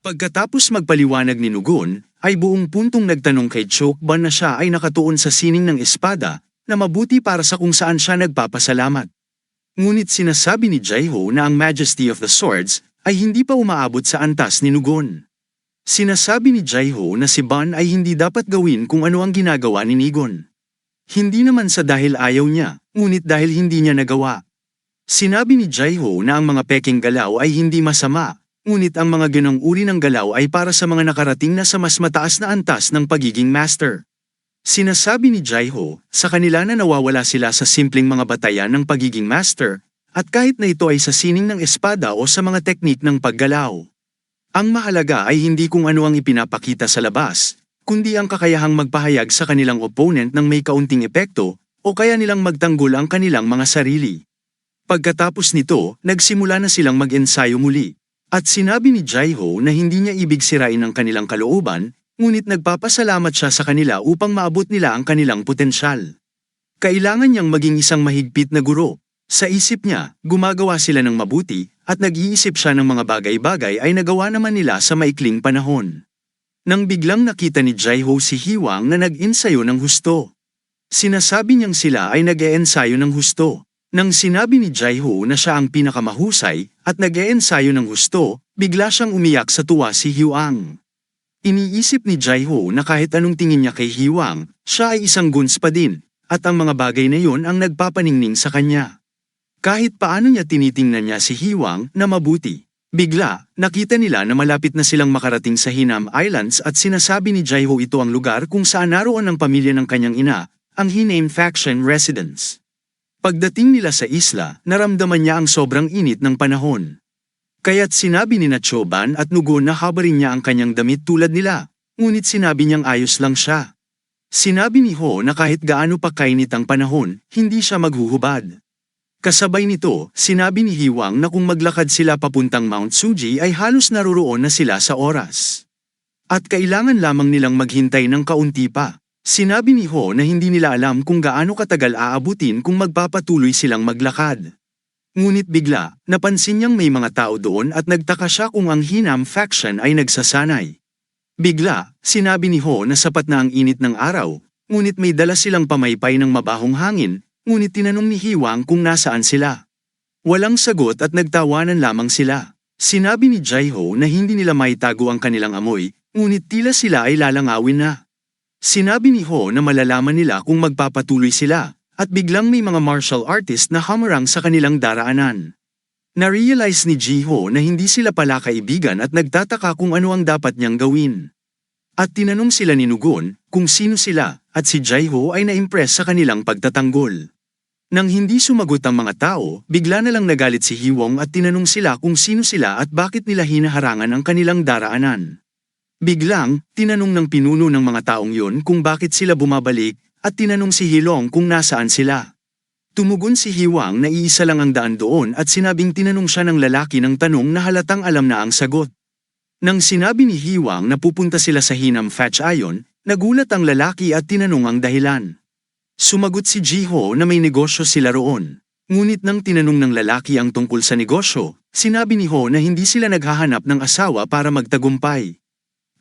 Pagkatapos magpaliwanag ni Nugon, ay buong puntong nagtanong kay Chokban na siya ay nakatuon sa sining ng espada, na mabuti para sa kung saan siya nagpapasalamat. Ngunit sinasabi ni Jaiho na ang Majesty of the Swords ay hindi pa umaabot sa antas ni Nugon. Sinasabi ni Jaiho na si Ban ay hindi dapat gawin kung ano ang ginagawa ni Nigon. Hindi naman sa dahil ayaw niya, ngunit dahil hindi niya nagawa. Sinabi ni Jaiho na ang mga peking galaw ay hindi masama, ngunit ang mga ganong uri ng galaw ay para sa mga nakarating na sa mas mataas na antas ng pagiging master. Sinasabi ni Jaiho sa kanila na nawawala sila sa simpleng mga batayan ng pagiging master, at kahit na ito ay sa sining ng espada o sa mga teknik ng paggalaw. Ang mahalaga ay hindi kung ano ang ipinapakita sa labas, kundi ang kakayahang magpahayag sa kanilang opponent ng may kaunting epekto, o kaya nilang magtanggol ang kanilang mga sarili. Pagkatapos nito, nagsimula na silang mag-ensayo muli. At sinabi ni Jaiho na hindi niya ibig sirain ang kanilang kalooban, ngunit nagpapasalamat siya sa kanila upang maabot nila ang kanilang potensyal. Kailangan niyang maging isang mahigpit na guro. Sa isip niya, gumagawa sila ng mabuti, at nag-iisip siya ng mga bagay-bagay ay nagawa naman nila sa maikling panahon. Nang biglang nakita ni Jaiho si Hiwang na nag-ensayo ng husto. Sinasabi niyang sila ay nag-e-ensayo ng husto. Nang sinabi ni Jaiho na siya ang pinakamahusay at nag-e-ensayo ng husto, bigla siyang umiyak sa tuwa si Hiwang. Iniisip ni Jaiho na kahit anong tingin niya kay Hiwang, siya ay isang guns pa din, at ang mga bagay na yon ang nagpapaningning sa kanya. Kahit paano niya tinitingnan niya si Hiwang na mabuti. Bigla, nakita nila na malapit na silang makarating sa Hinam Islands at sinasabi ni Jaiho ito ang lugar kung saan naroon ang pamilya ng kanyang ina, ang Hiname Faction Residence. Pagdating nila sa isla, naramdaman niya ang sobrang init ng panahon. Kaya't sinabi ni Choban at Nugon na habarin niya ang kanyang damit tulad nila, ngunit sinabi niyang ayos lang siya. Sinabi ni Ho na kahit gaano pa kainit ang panahon, hindi siya maghuhubad. Kasabay nito, sinabi ni Hiwang na kung maglakad sila papuntang Mount Suji ay halos naroroon na sila sa oras. At kailangan lamang nilang maghintay ng kaunti pa. Sinabi ni Ho na hindi nila alam kung gaano katagal aabutin kung magpapatuloy silang maglakad. Ngunit bigla, napansin niyang may mga tao doon at nagtaka siya kung ang Hinam Faction ay nagsasanay. Bigla, sinabi ni Ho na sapat na ang init ng araw, ngunit may dala silang pamaypay ng mabahong hangin, ngunit tinanong ni Hiwang kung nasaan sila. Walang sagot at nagtawanan lamang sila. Sinabi ni Jaiho na hindi nila maitago ang kanilang amoy, ngunit tila sila ay lalangawin na. Sinabi ni Ho na malalaman nila kung magpapatuloy sila, at biglang may mga martial artist na hamarang sa kanilang daraanan. Na-realize ni Jiho na hindi sila pala kaibigan at nagtataka kung ano ang dapat niyang gawin. At tinanong sila ni Nugon kung sino sila, at si Jaiho ay na-impress sa kanilang pagtatanggol. Nang hindi sumagot ang mga tao, bigla na lang nagalit si Hiwang at tinanong sila kung sino sila at bakit nila hinaharangan ang kanilang daraanan. Biglang, tinanong ng pinuno ng mga taong yon kung bakit sila bumabalik, at tinanong si Hilong kung nasaan sila. Tumugon si Hiwang na iisa lang ang daan doon at sinabing tinanong siya ng lalaki ng tanong na halatang alam na ang sagot. Nang sinabi ni Hiwang na pupunta sila sa Hinam Faction, nagulat ang lalaki at tinanong ang dahilan. Sumagot si Jiho na may negosyo sila roon. Ngunit nang tinanong ng lalaki ang tungkol sa negosyo, sinabi ni Ho na hindi sila naghahanap ng asawa para magtagumpay.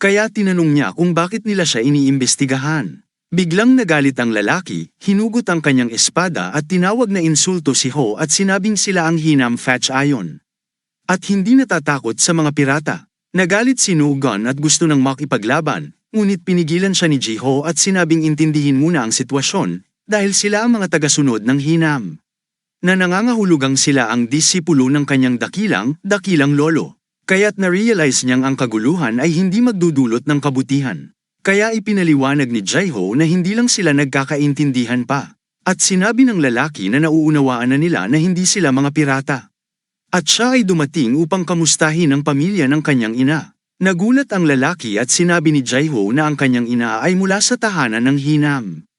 Kaya tinanong niya kung bakit nila siya iniimbestigahan. Biglang nagalit ang lalaki, hinugot ang kanyang espada at tinawag na insulto si Ho at sinabing sila ang Hinam Faction. At hindi natatakot sa mga pirata. Nagalit si Nugon at gusto nang makipaglaban, ngunit pinigilan siya ni Jiho at sinabing intindihin muna ang sitwasyon, dahil sila ang mga tagasunod ng Hinam. Na nangangahulugang sila ang disipulo ng kanyang dakilang lolo. Kaya't na-realize niyang ang kaguluhan ay hindi magdudulot ng kabutihan. Kaya ipinaliwanag ni Jaiho na hindi lang sila nagkakaintindihan pa. At sinabi ng lalaki na nauunawaan na nila na hindi sila mga pirata. At siya ay dumating upang kamustahin ang pamilya ng kanyang ina. Nagulat ang lalaki at sinabi ni Jaiho na ang kanyang ina ay mula sa tahanan ng Hinam.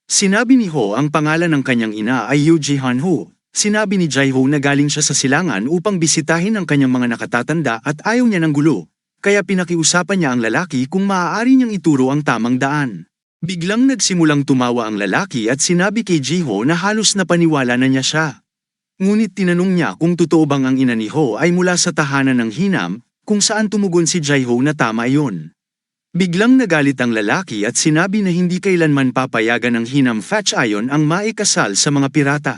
Sinabi ni Ho ang pangalan ng kanyang ina ay Yuji Hanho. Sinabi ni Jaiho na galing siya sa silangan upang bisitahin ang kanyang mga nakatatanda at ayaw niya ng gulo. Kaya pinakiusapan niya ang lalaki kung maaari niyang ituro ang tamang daan. Biglang nagsimulang tumawa ang lalaki at sinabi kay Jiho na halos napaniwala na niya siya. Ngunit tinanong niya kung totoo bang ang ina ni Ho ay mula sa tahanan ng Hinam, kung saan tumugon si Jaiho na tama iyon. Biglang nagalit ang lalaki at sinabi na hindi kailanman papayagan ng Hinam Fetch Ion ang maikasal sa mga pirata.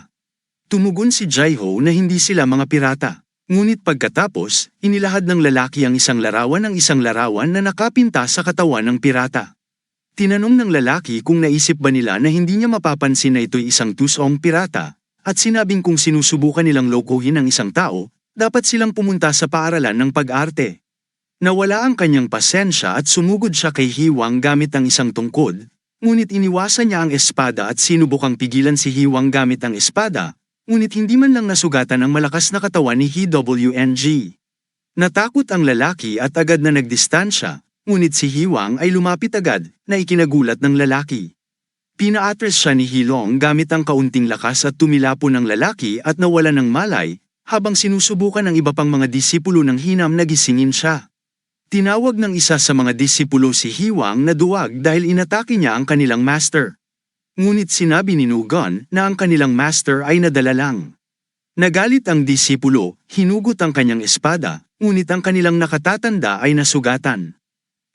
Tumugon si Jaiho na hindi sila mga pirata. Ngunit pagkatapos, inilahad ng lalaki ang isang larawan na nakapinta sa katawan ng pirata. Tinanong ng lalaki kung naisip ba nila na hindi niya mapapansin na ito'y isang tusong pirata, at sinabing kung sinusubukan nilang lokohin ang isang tao, dapat silang pumunta sa paaralan ng pag-arte. Nawala ang kanyang pasensya at sumugod siya kay Hiwang gamit ang isang tungkod, ngunit iniwasan niya ang espada at sinubukang pigilan si Hiwang gamit ang espada, ngunit hindi man lang nasugatan ang malakas na katawan ni HWNG. Natakot ang lalaki at agad na nagdistansya, ngunit si Hiwang ay lumapit agad na ikinagulat ng lalaki. Pina-atras siya ni Hilong gamit ang kaunting lakas at tumilapon ng lalaki at nawala ng malay, habang sinusubukan ng iba pang mga disipulo ng Hinam na gisingin siya. Tinawag ng isa sa mga disipulo si Hiwang na duwag dahil inatake niya ang kanilang master. Ngunit sinabi ni Nugon na ang kanilang master ay nadala lang. Nagalit ang disipulo, hinugot ang kanyang espada, ngunit ang kanilang nakatatanda ay nasugatan.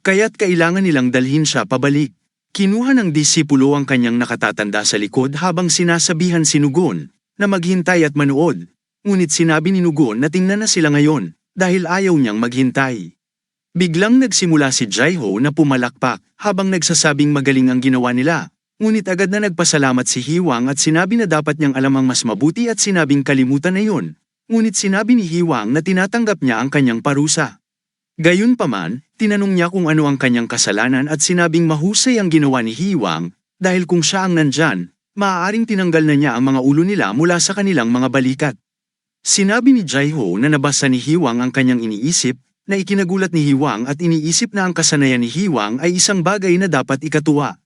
Kaya't kailangan nilang dalhin siya pabalik. Kinuha ng disipulo ang kanyang nakatatanda sa likod habang sinasabihan si Nugon na maghintay at manood, ngunit sinabi ni Nugon na tingnan na sila ngayon dahil ayaw niyang maghintay. Biglang nagsimula si Jaiho na pumalakpak habang nagsasabing magaling ang ginawa nila, ngunit agad na nagpasalamat si Hiwang at sinabi na dapat niyang alam ang mas mabuti at sinabing kalimutan na yun, ngunit sinabi ni Hiwang na tinatanggap niya ang kanyang parusa. Gayunpaman, tinanong niya kung ano ang kanyang kasalanan at sinabing mahusay ang ginawa ni Hiwang, dahil kung siya ang nandyan, maaaring tinanggal na niya ang mga ulo nila mula sa kanilang mga balikat. Sinabi ni Jaiho na nabasa ni Hiwang ang kanyang iniisip, na ikinagulat ni Hiwang at iniisip na ang kasanayan ni Hiwang ay isang bagay na dapat ikatuwa.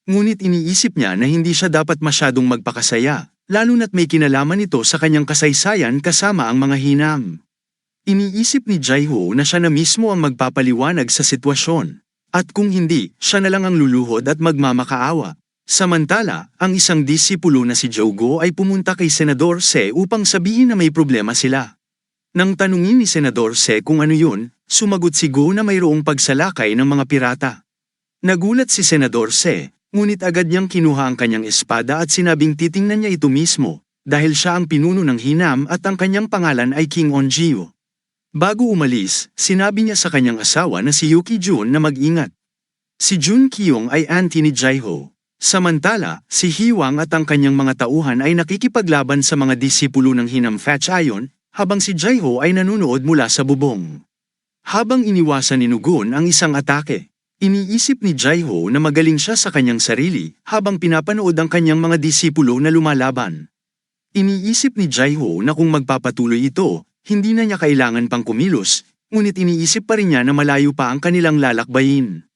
Ngunit iniisip niya na hindi siya dapat masyadong magpakasaya, lalo na't may kinalaman ito sa kanyang kasaysayan kasama ang mga Hinam. Iniisip ni Jaiho na siya na mismo ang magpapaliwanag sa sitwasyon, at kung hindi, siya na lang ang luluhod at magmamakaawa. Samantala, ang isang disipulo na si Jogo ay pumunta kay Senador Se upang sabihin na may problema sila. Nang tanungin ni Senador Se kung ano yun, sumagot si Go na mayroong pagsalakay ng mga pirata. Nagulat si Senador Se, ngunit agad niyang kinuha ang kanyang espada at sinabing titingnan niya ito mismo, dahil siya ang pinuno ng Hinam at ang kanyang pangalan ay King Onjio. Bago umalis, sinabi niya sa kanyang asawa na si Yuki Jun na mag-ingat. Si Jun Kyung ay auntie ni Jaiho. Samantala, si Hiwang at ang kanyang mga tauhan ay nakikipaglaban sa mga disipulo ng Hinam Fetch Ion, habang si Jaiho ay nanunood mula sa bubong. Habang iniwasan ni Nugon ang isang atake, iniisip ni Jaiho na magaling siya sa kanyang sarili habang pinapanood ang kanyang mga disipulo na lumalaban. Iniisip ni Jaiho na kung magpapatuloy ito, hindi na niya kailangan pang kumilos, ngunit iniisip pa rin niya na malayo pa ang kanilang lalakbayin.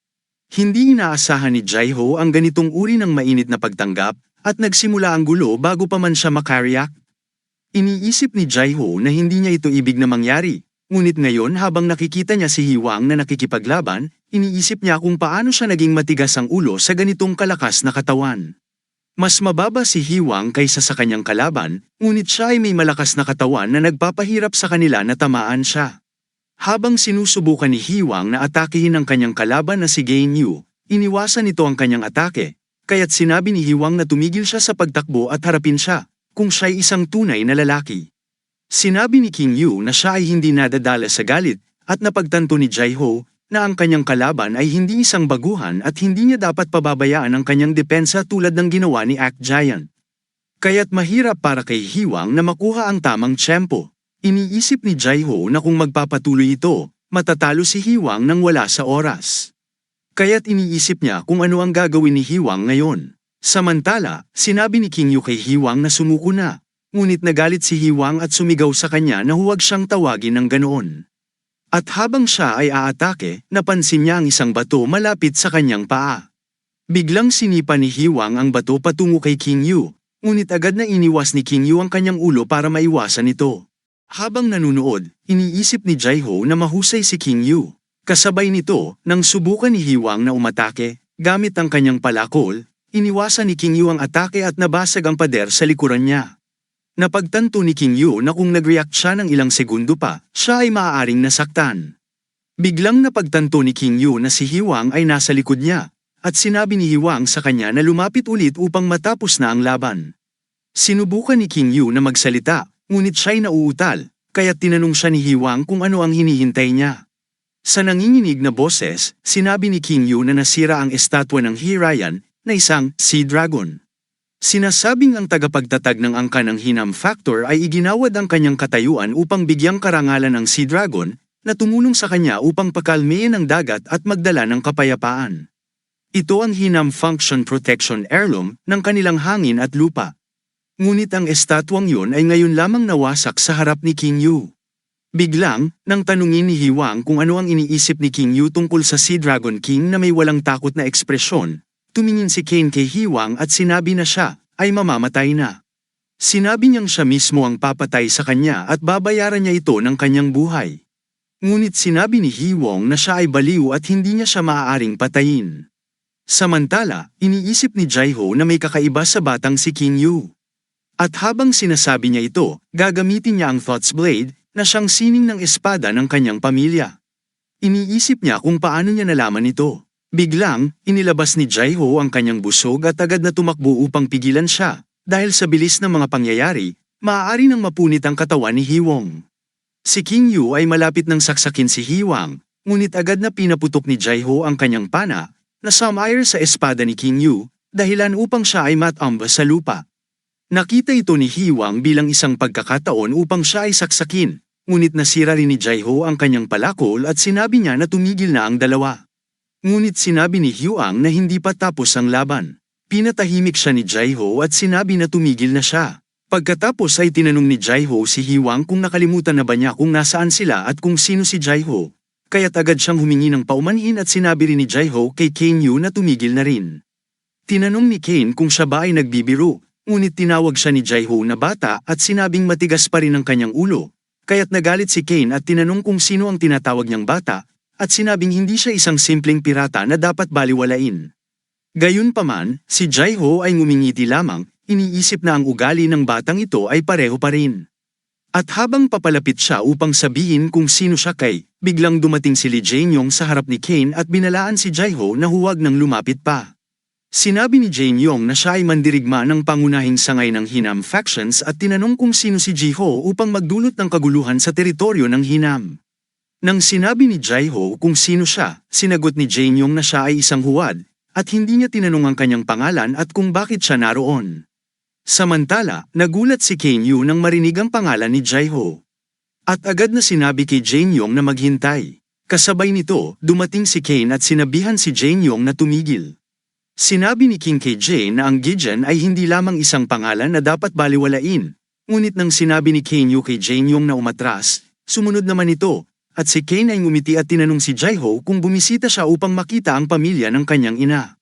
Hindi inaasahan ni Jaiho ang ganitong uri ng mainit na pagtanggap at nagsimula ang gulo bago pa man siya makariak. Iniisip ni Jaiho na hindi niya ito ibig na mangyari, ngunit ngayon habang nakikita niya si Hiwang na nakikipaglaban, iniisip niya kung paano siya naging matigas ang ulo sa ganitong kalakas na katawan. Mas mababa si Hiwang kaysa sa kanyang kalaban, ngunit siya ay may malakas na katawan na nagpapahirap sa kanila na tamaan siya. Habang sinusubukan ni Hiwang na atakihin ang kanyang kalaban na si Gainyu, iniwasan nito ang kanyang atake, kaya't sinabi ni Hiwang na tumigil siya sa pagtakbo at harapin siya, kung siya'y isang tunay na lalaki. Sinabi ni King Yu na siya ay hindi nadadala sa galit, at napagtanto ni Jaiho na ang kanyang kalaban ay hindi isang baguhan at hindi niya dapat pababayaan ang kanyang depensa tulad ng ginawa ni Act Giant. Kaya't mahirap para kay Hiwang na makuha ang tamang tiyempo. Iniisip ni Jaiho na kung magpapatuloy ito, matatalo si Hiwang nang wala sa oras. Kaya't iniisip niya kung ano ang gagawin ni Hiwang ngayon. Samantala, sinabi ni King Yu kay Hiwang na sumuko na, ngunit nagalit si Hiwang at sumigaw sa kanya na huwag siyang tawagin ng ganoon. At habang siya ay aatake, napansin niya ang isang bato malapit sa kanyang paa. Biglang sinipa ni Hiwang ang bato patungo kay King Yu, ngunit agad na iniwas ni King Yu ang kanyang ulo para maiwasan ito. Habang nanunood, iniisip ni Jaiho na mahusay si King Yu. Kasabay nito, nang subukan ni Hiwang na umatake, gamit ang kanyang palakol, iniwasan ni King Yu ang atake at nabasag ang pader sa likuran niya. Napagtanto ni King Yu na kung nag-react siya ng ilang segundo pa, siya ay maaaring nasaktan. Biglang napagtanto ni King Yu na si Hiwang ay nasa likod niya, at sinabi ni Hiwang sa kanya na lumapit ulit upang matapos na ang laban. Sinubukan ni King Yu na magsalita, ngunit siya'y nauutal, kaya tinanong siya ni Hiwang kung ano ang hinihintay niya. Sa nanginginig na boses, sinabi ni King Yu na nasira ang estatwa ng Hirayan na isang Sea Dragon. Sinasabing ang tagapagtatag ng angka ng Hinam Factor ay iginawad ang kanyang katayuan upang bigyang karangalan ang Sea Dragon na tumulong sa kanya upang pakalmeyin ang dagat at magdala ng kapayapaan. Ito ang Hinam Function Protection Heirloom ng kanilang hangin at lupa. Ngunit ang estatwang yun ay ngayon lamang nawasak sa harap ni King Yu. Biglang, nang tanungin ni Hiwang kung ano ang iniisip ni King Yu tungkol sa Sea Dragon King na may walang takot na ekspresyon, tumingin si Cain kay Hiwang at sinabi na siya ay mamamatay na. Sinabi niyang siya mismo ang papatay sa kanya at babayaran niya ito ng kanyang buhay. Ngunit sinabi ni Hiwang na siya ay baliw at hindi niya siya maaaring patayin. Samantala, iniisip ni Jaiho na may kakaiba sa batang si King Yu. At habang sinasabi niya ito, gagamitin niya ang Thought's Blade na siyang sining ng espada ng kanyang pamilya. Iniisip niya kung paano niya nalaman ito. Biglang, inilabas ni Jaiho ang kanyang busog at agad na tumakbo upang pigilan siya. Dahil sa bilis ng mga pangyayari, maaari nang mapunit ang katawan ni Hiwang. Si King Yu ay malapit nang saksakin si Hiwang, ngunit agad na pinaputok ni Jaiho ang kanyang pana, na sumire sa espada ni King Yu, dahilan upang siya ay matamba sa lupa. Nakita ito ni Hiwang bilang isang pagkakataon upang siya ay saksakin, ngunit nasira rin ni Jaiho ang kanyang palakol at sinabi niya na tumigil na ang dalawa. Ngunit sinabi ni Hiwang na hindi pa tapos ang laban. Pinatahimik siya ni Jaiho at sinabi na tumigil na siya. Pagkatapos ay tinanong ni Jaiho si Hiwang kung nakalimutan na ba niya kung nasaan sila at kung sino si Jaiho. Kaya't agad siyang humingi ng paumanhin at sinabi rin ni Jaiho kay Cain Yu na tumigil na rin. Tinanong ni Cain kung siya ba ay nagbibiro, ngunit tinawag siya ni Jaiho na bata at sinabing matigas pa rin ang kanyang ulo. Kaya't nagalit si Cain at tinanong kung sino ang tinatawag niyang bata, at sinabing hindi siya isang simpleng pirata na dapat baliwalain. Gayunpaman, si Jaiho ay ngumingiti lamang, iniisip na ang ugali ng batang ito ay pareho pa rin. At habang papalapit siya upang sabihin kung sino siya kay, biglang dumating si Lee Jae-yong sa harap ni Cain at binalaan si Jaiho na huwag nang lumapit pa. Sinabi ni Jae-yong na siya ay mandirigma ng pangunahing sangay ng Hinam factions at tinanong kung sino si Jiho upang magdulot ng kaguluhan sa teritoryo ng Hinam. Nang sinabi ni Jaiho kung sino siya, sinagot ni Jae-yong na siya ay isang huwad, at hindi niya tinanong ang kanyang pangalan at kung bakit siya naroon. Samantala, nagulat si Cain Yu nang marinig ang pangalan ni Jaiho. At agad na sinabi kay Jae-yong na maghintay. Kasabay nito, dumating si Cain at sinabihan si Jae-yong na tumigil. Sinabi ni King kay Jae na ang Gideon ay hindi lamang isang pangalan na dapat baliwalain, ngunit nang sinabi ni Cain Yu kay Jae-yong na umatras, sumunod naman ito. At si Cain ay ngumiti at tinanong si Jaiho kung bumisita siya upang makita ang pamilya ng kanyang ina.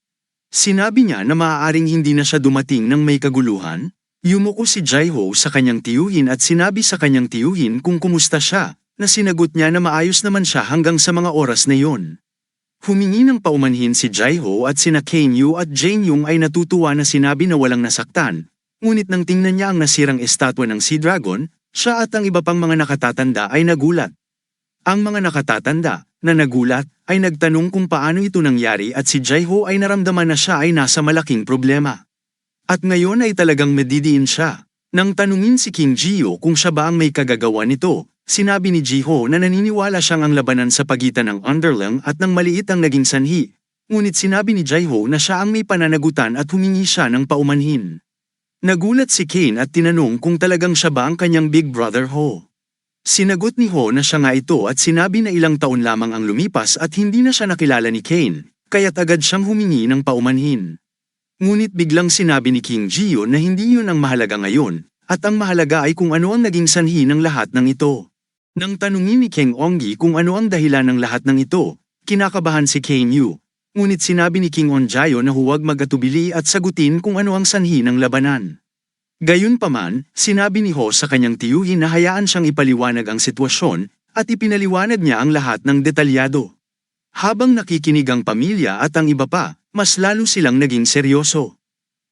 Sinabi niya na maaaring hindi na siya dumating nang may kaguluhan. Yumuko si Jaiho sa kanyang tiyuhin at sinabi sa kanyang tiyuhin kung kumusta siya, na sinagot niya na maayos naman siya hanggang sa mga oras na yon. Humingi ng paumanhin si Jaiho at sina Cain Yu at Jae-yong ay natutuwa na sinabi na walang nasaktan, ngunit nang tingnan niya ang nasirang estatwa ng Sea Dragon, siya at ang iba pang mga nakatatanda ay nagulat. Ang mga nakatatanda, na nagulat, ay nagtanong kung paano ito nangyari at si Jaiho ay naramdaman na siya ay nasa malaking problema. At ngayon ay talagang madidiin siya. Nang tanungin si King Jiho kung siya ba ang may kagagawa nito, sinabi ni Jiho na naniniwala siyang ang labanan sa pagitan ng underling at ng maliit ang naging sanhi. Ngunit sinabi ni Jaiho na siya ang may pananagutan at humingi siya ng paumanhin. Nagulat si Cain at tinanong kung talagang siya ba ang kanyang big brother Ho. Sinagot ni Ho na siya nga ito at sinabi na ilang taon lamang ang lumipas at hindi na siya nakilala ni Cain, kaya't agad siyang humingi ng paumanhin. Ngunit biglang sinabi ni King Jiho na hindi yun ang mahalaga ngayon, at ang mahalaga ay kung ano ang naging sanhi ng lahat ng ito. Nang tanungin ni King Onggi kung ano ang dahilan ng lahat ng ito, kinakabahan si Cain Yu, ngunit sinabi ni King Onjayo na huwag magatubili at sagutin kung ano ang sanhi ng labanan. Gayunpaman, sinabi ni Ho sa kanyang tiyuhin na hayaan siyang ipaliwanag ang sitwasyon, at ipinaliwanag niya ang lahat ng detalyado. Habang nakikinig ang pamilya at ang iba pa, mas lalo silang naging seryoso.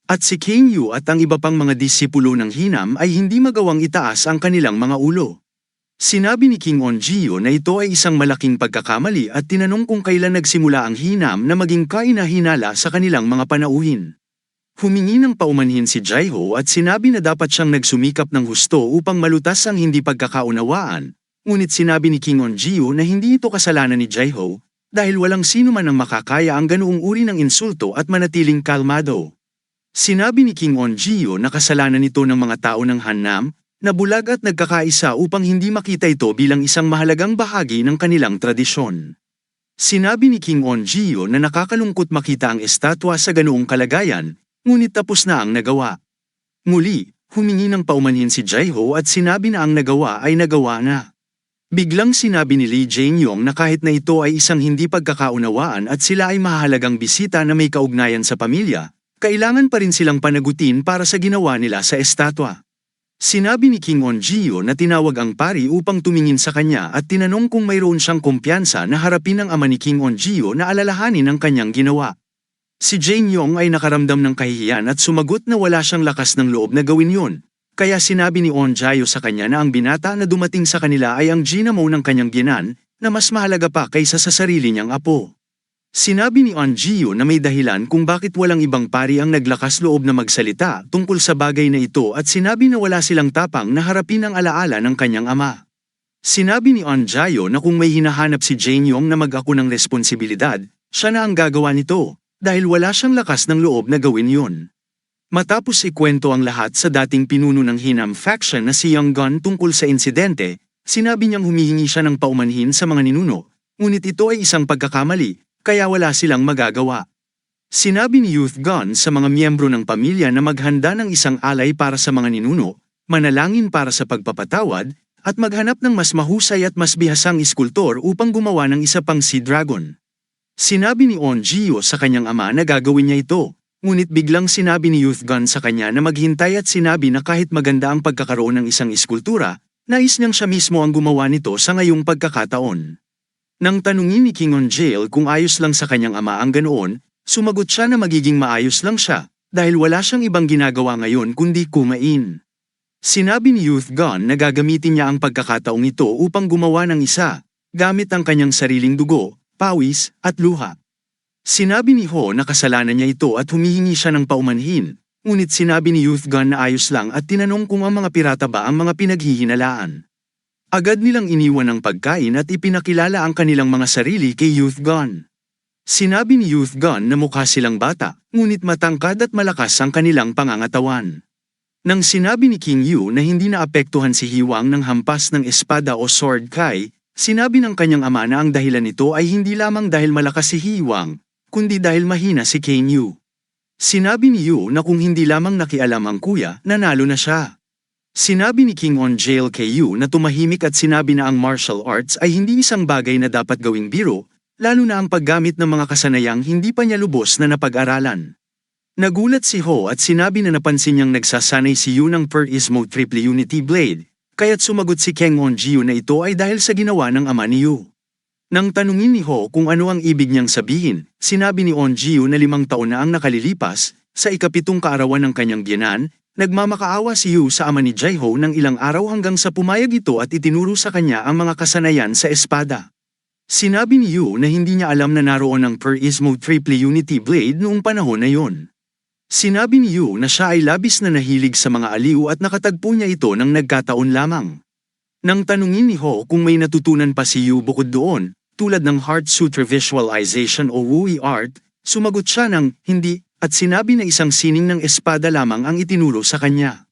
At si Cain Yu at ang iba pang mga disipulo ng Hinam ay hindi magawang itaas ang kanilang mga ulo. Sinabi ni King Onjio na ito ay isang malaking pagkakamali at tinanong kung kailan nagsimula ang hinam na maging kainahinala sa kanilang mga panauhin. Humingi ng paumanhin si Jaiho at sinabi na dapat siyang nagsumikap ng husto upang malutas ang hindi pagkakaunawaan, ngunit sinabi ni King Onjio na hindi ito kasalanan ni Jaiho dahil walang sino man ang makakaya ang ganoong uri ng insulto at manatiling kalmado. Sinabi ni King Onjio na kasalanan ito ng mga tao ng Hannam na bulag at nagkakaisa upang hindi makita ito bilang isang mahalagang bahagi ng kanilang tradisyon. Sinabi ni King Onjio na nakakalungkot makita ang estatwa sa ganoong kalagayan, ngunit tapos na ang nagawa. Muli, humingi ng paumanhin si Jaiho at sinabi na ang nagawa ay nagawa na. Biglang sinabi ni Lee Jae-yong na kahit na ito ay isang hindi pagkakaunawaan at sila ay mahalagang bisita na may kaugnayan sa pamilya, kailangan pa rin silang panagutin para sa ginawa nila sa estatwa. Sinabi ni King Onjio na tinawag ang pari upang tumingin sa kanya at tinanong kung mayroon siyang kumpiyansa na harapin ang ama ni King Onjio na alalahanin ang kanyang ginawa. Si Jae-yong ay nakaramdam ng kahihiyan at sumagot na wala siyang lakas ng loob na gawin yun, kaya sinabi ni Onjio sa kanya na ang binata na dumating sa kanila ay ang ginamo ng kanyang biyenan na mas mahalaga pa kaysa sa sarili niyang apo. Sinabi ni Onjio na may dahilan kung bakit walang ibang pari ang naglakas loob na magsalita tungkol sa bagay na ito at sinabi na wala silang tapang na harapin ang alaala ng kanyang ama. Sinabi ni Onjio na kung may hinahanap si Jae-yong na mag-ako ng responsibilidad, siya na ang gagawa nito, dahil wala siyang lakas ng loob na gawin yun. Matapos ikwento ang lahat sa dating pinuno ng Hinam faction na si Young-gun tungkol sa insidente, sinabi niyang humihingi siya ng paumanhin sa mga ninuno, ngunit ito ay isang pagkakamali, kaya wala silang magagawa. Sinabi ni Youth-gun sa mga miyembro ng pamilya na maghanda ng isang alay para sa mga ninuno, manalangin para sa pagpapatawad, at maghanap ng mas mahusay at mas bihasang iskultor upang gumawa ng isa pang Sea Dragon. Sinabi ni Onjio sa kanyang ama na gagawin niya ito, ngunit biglang sinabi ni Youth-gun sa kanya na maghintay at sinabi na kahit maganda ang pagkakaroon ng isang iskultura, nais niyang siya mismo ang gumawa nito sa ngayong pagkakataon. Nang tanungin ni King Onjil kung ayos lang sa kanyang ama ang ganoon, sumagot siya na magiging maayos lang siya, dahil wala siyang ibang ginagawa ngayon kundi kumain. Sinabi ni Youth-gun na gagamitin niya ang pagkakataong ito upang gumawa ng isa, gamit ang kanyang sariling dugo, pawis, at luha. Sinabi ni Ho na kasalanan niya ito at humihingi siya ng paumanhin, ngunit sinabi ni Youth-gun na ayos lang at tinanong kung ang mga pirata ba ang mga pinaghihinalaan. Agad nilang iniwan ang pagkain at ipinakilala ang kanilang mga sarili kay Youth-gun. Sinabi ni Youth-gun na mukha silang bata, ngunit matangkad at malakas ang kanilang pangangatawan. Nang sinabi ni King Yu na hindi naapektuhan si Hiwang ng hampas ng espada o sword kai, sinabi ng kanyang ama na ang dahilan nito ay hindi lamang dahil malakas si Hiwang, kundi dahil mahina si King Yu. Sinabi ni Yu na kung hindi lamang nakialam ang kuya, nanalo na siya. Sinabi ni King Onjil kay Yu na tumahimik at sinabi na ang martial arts ay hindi isang bagay na dapat gawing biro, lalo na ang paggamit ng mga kasanayang hindi pa niya lubos na napag-aralan. Nagulat si Ho at sinabi na napansin niyang nagsasanay si Yu ng Per Ismo Triple Unity Blade, kaya't sumagot si King Onjio na ito ay dahil sa ginawa ng ama ni Yu. Nang tanungin ni Ho kung ano ang ibig niyang sabihin, sinabi ni Onjio na 5 taon na ang nakalilipas, sa ika-7 kaarawan ng kanyang biyenan, nagmamakaawa si Yu sa ama ni Jaiho ng ilang araw hanggang sa pumayag ito at itinuro sa kanya ang mga kasanayan sa espada. Sinabi ni Yu na hindi niya alam na naroon ang Per Ismo Triple Unity Blade noong panahon na yon. Sinabi ni Yu na siya ay labis na nahilig sa mga aliw at nakatagpo niya ito ng nagkataon lamang. Nang tanungin ni Ho kung may natutunan pa si Yu bukod doon, tulad ng Heart Sutra Visualization o Wui Art, sumagot siya ng hindi at sinabi na isang sining ng espada lamang ang itinuro sa kanya.